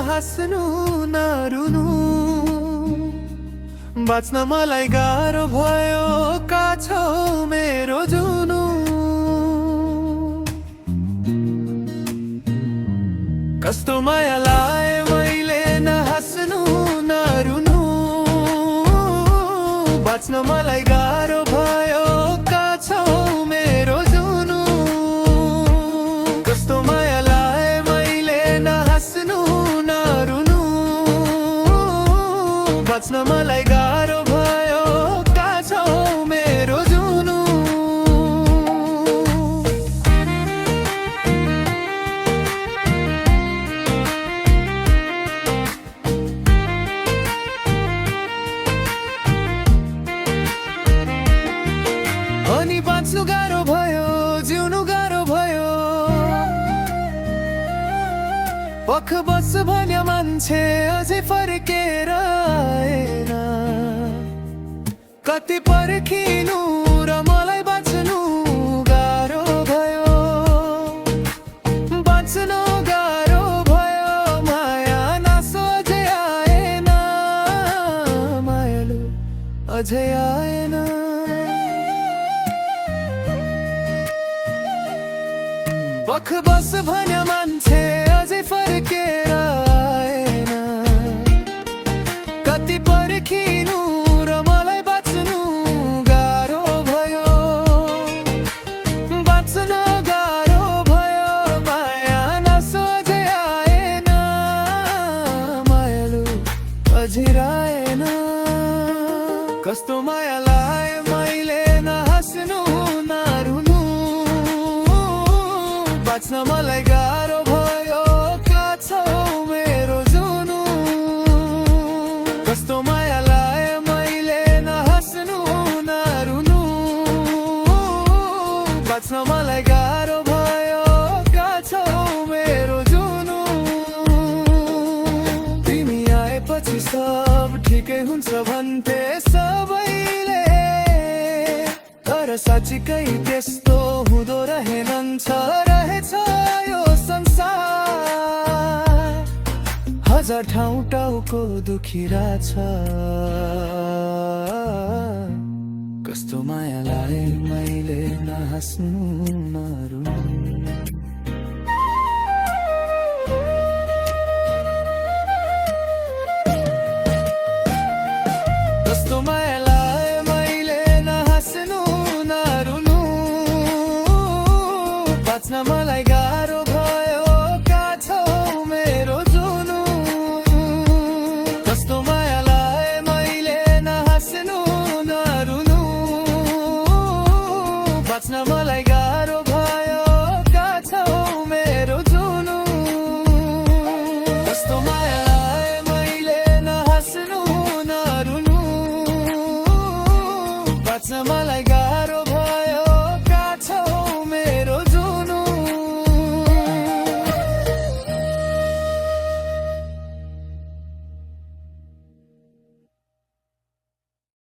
नहाँस्नु नरुनु बाँच्न मलाई गाह्रो भयो का छौ मेरो जुनु कस्तो माया लाए मैले नहाँस्नु नरुनु बाँच्न मलाई गाह्रो भयो का छौ मेरो जुनु कस्तो माया लाए मैले नहाँस्नु नरुनु बाँच्न मलाई गाह्रो भयो का छौ मेरो जुनु अनि बाँच्नु गाह्रो भयो जिउनु गाह्रो भयो पख बस भन्या मान्छे अझै फर्केर आएन कति पर्खिनु र मलाई बाँच्नु गाह्रो भयो बाँच्नु गाह्रो भयो माया नासो अझै आएन मायालु अझै आएन पख बस भन्या मान्छे अझै फर्केर आएन कति पर्खिनु र मलाई बाँच्नु गाह्रो भयो बाँच्न गाह्रो भयो माया नासो अझै आएन मायालु अझै आएन कस्तो माया लाए मैले नहाँस्नु नरुनु बाँच्न मलाई गाह्रो भयो का छौ मेरो जुनु कस्तो माया लाए मैले नहाँस्नु नरुनु बाँच्न मलाई गाह्रो भयो का छौ मेरो जुनु तिमी आएपछि सब ठिकै हुन्छ भन्थे सबैले तर साँच्चीकै त्यस्तो हुँदो रहेनन्छ रहेछ यो संसार हजार ठाउँ टाउको दुखिरहेछ कस्तो माया लाए मैले नहाँस्नु नरुनु कस्तो माया लाए मैले नहाँस्नु नरुनु बाँच्न मलाई गाह्रो भयो का छौ मेरो जुनु कस्तो माया लाए मैले नहाँस्नु नरुनु बाँच्न मलाई गाह्रो भयो का छौ मेरो जुनु कस्तो माया लाए मैले नहाँस्नु नरुनु बाँच्न मलाई गाह्रो भयो